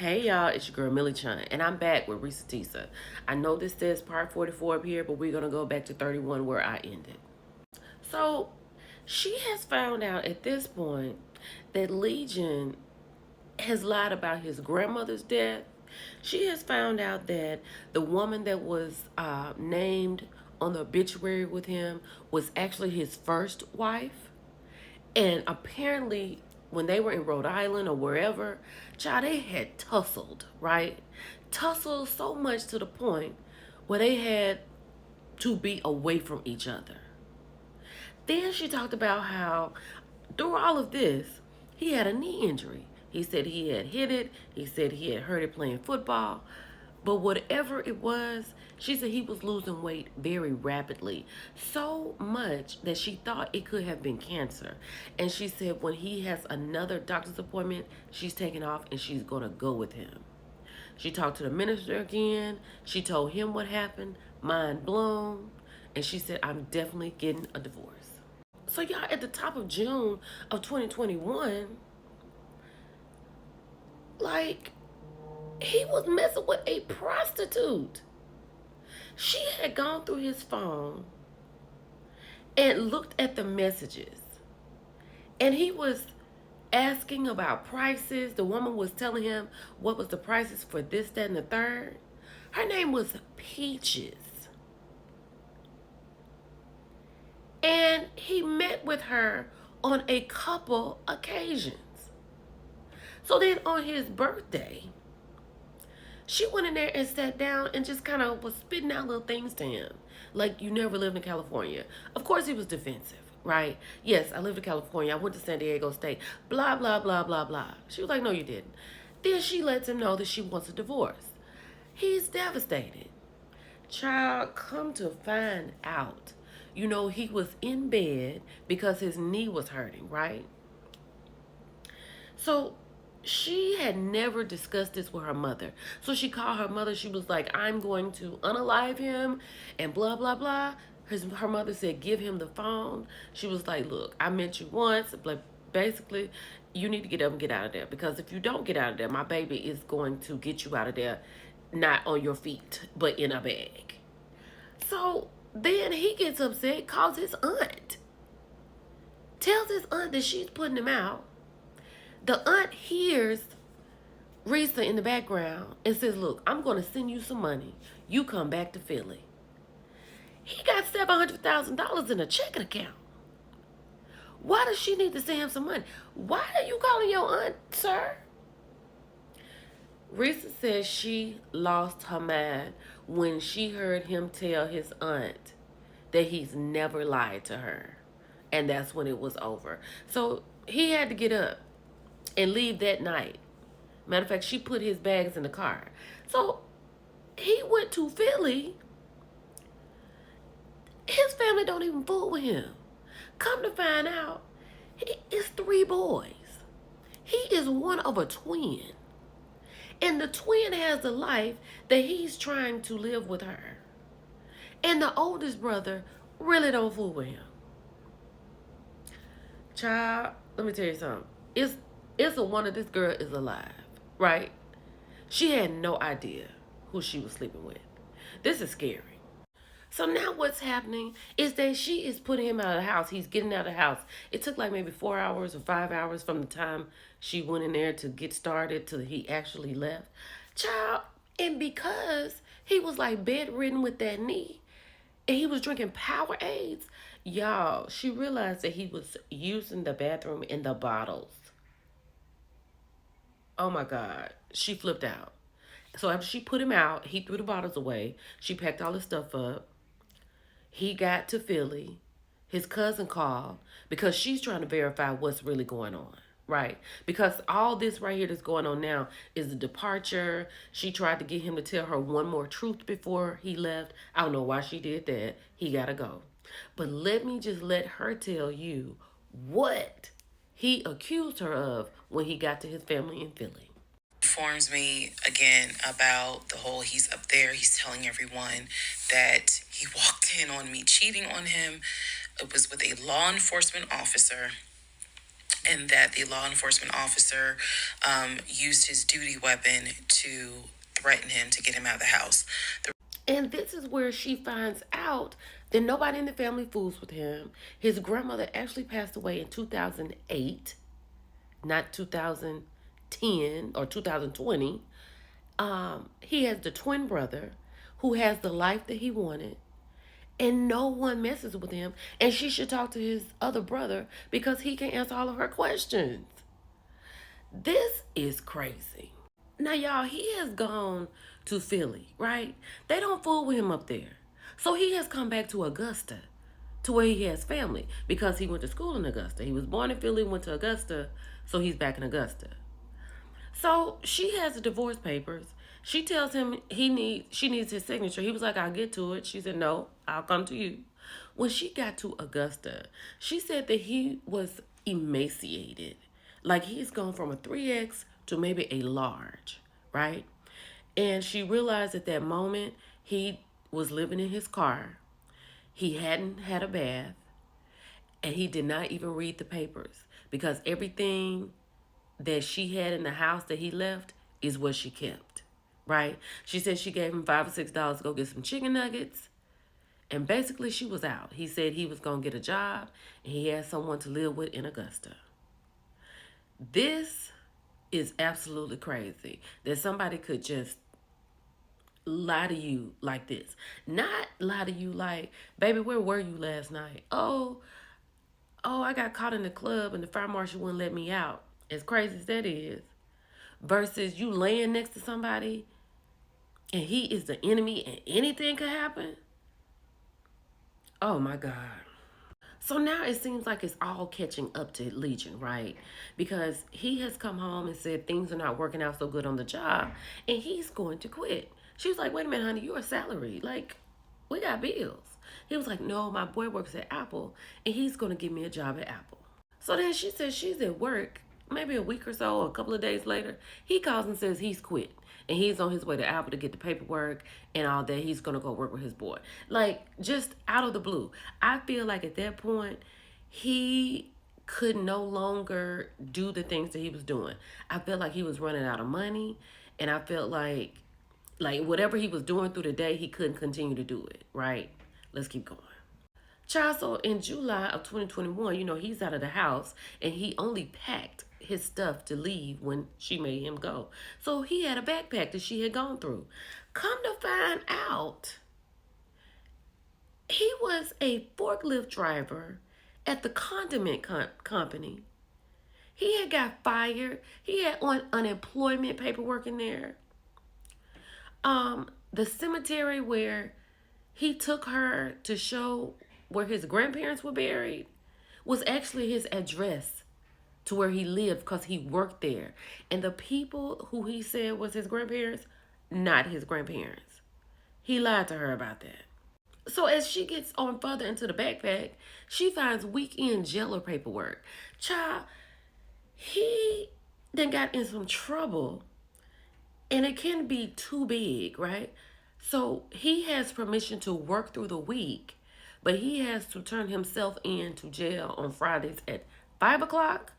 Hey y'all, it's your girl Millie Chun, and I'm back with Reesa Teesa. I know this says part 44 up here, but we're gonna go back to 31 where I ended. So she has found out at this point that Legion has lied about his grandmother's death. She has found out that the woman that was named on the obituary with him was actually his first wife. And apparently, when they were in Rhode Island or wherever, child, they had tussled, right? Tussled so much to the point where they had to be away from each other. Then she talked about how through all of this, he had a knee injury. He said he had hit it. He said he had hurt it playing football. But whatever it was, she said he was losing weight very rapidly. So much that she thought it could have been cancer. And she said when he has another doctor's appointment, she's taking off and she's going to go with him. She talked to the minister again. She told him what happened, mind blown. And she said, I'm definitely getting a divorce. So, y'all, at the top of June of 2021, like, he was messing with a prostitute. She had gone through his phone and looked at the messages. And he was asking about prices. The woman was telling him what was the prices for this, that, and the third. Her name was Peaches. And he met with her on a couple occasions. So then on his birthday, she went in there and sat down and just kind of was spitting out little things to him. Like, you never lived in California. Of course, he was defensive, right? Yes, I lived in California. I went to San Diego State. Blah, blah, blah, blah, blah. She was like, no, you didn't. Then she lets him know that she wants a divorce. He's devastated. Child, come to find out, he was in bed because his knee was hurting, right? So she had never discussed this with her mother. So she called her mother. She was like, I'm going to unalive him and blah, blah, blah. Her mother said, give him the phone. She was like, look, I met you once, but basically, you need to get up and get out of there. Because if you don't get out of there, my baby is going to get you out of there, not on your feet, but in a bag. So then he gets upset, calls his aunt, tells his aunt that she's putting him out. The aunt hears Reesa in the background and says, look, I'm going to send you some money. You come back to Philly. He got $700,000 in a checking account. Why does she need to send him some money? Why are you calling your aunt, sir? Reesa says she lost her mind when she heard him tell his aunt that he's never lied to her. And that's when it was over. So he had to get up and leave that night. Matter of fact, she put his bags in the car. So he went to Philly. His family don't even fool with him. Come to find out, it's 3 boys. He is one of a twin. And the twin has a life that he's trying to live with her. And the oldest brother really don't fool with him. Child, let me tell you something. It's a wonder this girl is alive, right? She had no idea who she was sleeping with. This is scary. So now what's happening is that she is putting him out of the house. He's getting out of the house. It took like maybe 4 hours or 5 hours from the time she went in there to get started till he actually left. Child, and because he was like bedridden with that knee and he was drinking Powerades, y'all, she realized that he was using the bathroom in the bottles. Oh my God. She flipped out. So after she put him out, he threw the bottles away. She packed all his stuff up. He got to Philly. His cousin called because she's trying to verify what's really going on, right? Because all this right here that's going on now is a departure. She tried to get him to tell her one more truth before he left. I don't know why she did that. He got to go. But let me just let her tell you what he accused her of when he got to his family in Philly. Informs me again about the whole he's up there, he's telling everyone that he walked in on me cheating on him. It was with a law enforcement officer. and that the law enforcement officer used his duty weapon to threaten him to get him out of the house. And this is where she finds out that nobody in the family fools with him. His grandmother actually passed away in 2008, not 2010 or 2020. He has the twin brother who has the life that he wanted, and no one messes with him. And she should talk to his other brother because he can answer all of her questions. This is crazy. Now, y'all, he has gone to Philly, right? They don't fool with him up there. So he has come back to Augusta, to where he has family, because he went to school in Augusta. He was born in Philly, went to Augusta, so he's back in Augusta. So she has the divorce papers. She tells him she needs his signature. He was like, I'll get to it. She said, no, I'll come to you. When she got to Augusta, she said that he was emaciated. Like he's gone from a 3X to maybe a large, right? And she realized at that moment he was living in his car. He hadn't had a bath, and he did not even read the papers because everything that she had in the house that he left is what she kept, right? She said she gave him $5 or $6 to go get some chicken nuggets, and basically she was out. He said he was going to get a job, and he had someone to live with in Augusta. This is absolutely crazy that somebody could just lie to you like this. Not lie to you like, baby, where were you last night? Oh, I got caught in the club and the fire marshal wouldn't let me out. As crazy as that is. Versus you laying next to somebody and he is the enemy and anything could happen. Oh my God. So now it seems like it's all catching up to Legion, right? Because he has come home and said things are not working out so good on the job and he's going to quit. She was like, wait a minute, honey, you're a salary. Like, we got bills. He was like, no, my boy works at Apple and he's going to give me a job at Apple. So then she says she's at work, maybe a week or so, or a couple of days later. He calls and says he's quit. And he's on his way to Apple to get the paperwork and all that. He's going to go work with his boy. Like, just out of the blue. I feel like at that point, he could no longer do the things that he was doing. I felt like he was running out of money. And I felt like whatever he was doing through the day, he couldn't continue to do it, right? Let's keep going. Child, so in July of 2021, he's out of the house and he only packed his stuff to leave when she made him go. So he had a backpack that she had gone through. Come to find out, he was a forklift driver at the condiment company. He had got fired. He had unemployment paperwork in there. The cemetery where he took her to show where his grandparents were buried was actually his address to where he lived because he worked there. And the people who he said was his grandparents, not his grandparents. He lied to her about that. So as she gets on further into the backpack, she finds weekend jailer paperwork. Child, he then got in some trouble and it can be too big, right? So he has permission to work through the week, but he has to turn himself in to jail on Fridays at 5 o'clock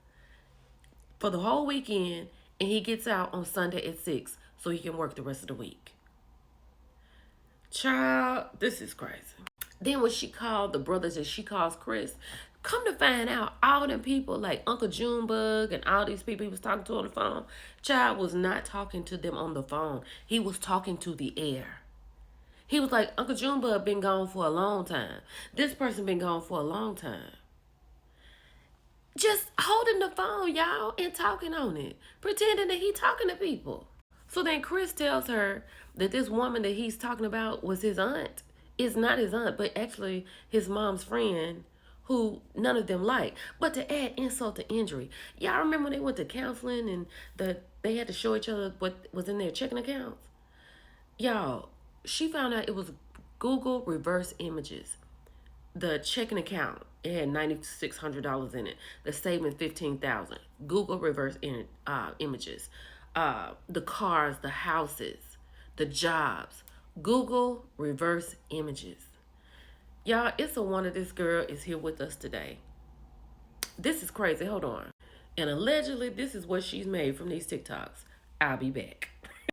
for the whole weekend, and he gets out on Sunday at 6 so he can work the rest of the week. Child, this is crazy. Then when she called the brothers and she calls Chris, come to find out all them people like Uncle Junebug and all these people he was talking to on the phone, child was not talking to them on the phone. He was talking to the air. He was like, Uncle Junebug been gone for a long time. This person been gone for a long time. Just holding the phone, y'all, and talking on it. Pretending that he talking to people. So then Chris tells her that this woman that he's talking about was his aunt. It's not his aunt, but actually his mom's friend who none of them like. But to add insult to injury, y'all remember when they went to counseling and they had to show each other what was in their checking accounts? Y'all, she found out it was Google reverse images. The checking account, it had $9,600 in it. The savings, $15,000. Google reverse images. The cars, the houses, the jobs. Google reverse images. Y'all, it's a wonder this girl is here with us today. This is crazy. Hold on. And allegedly, this is what she's made from these TikToks. I'll be back.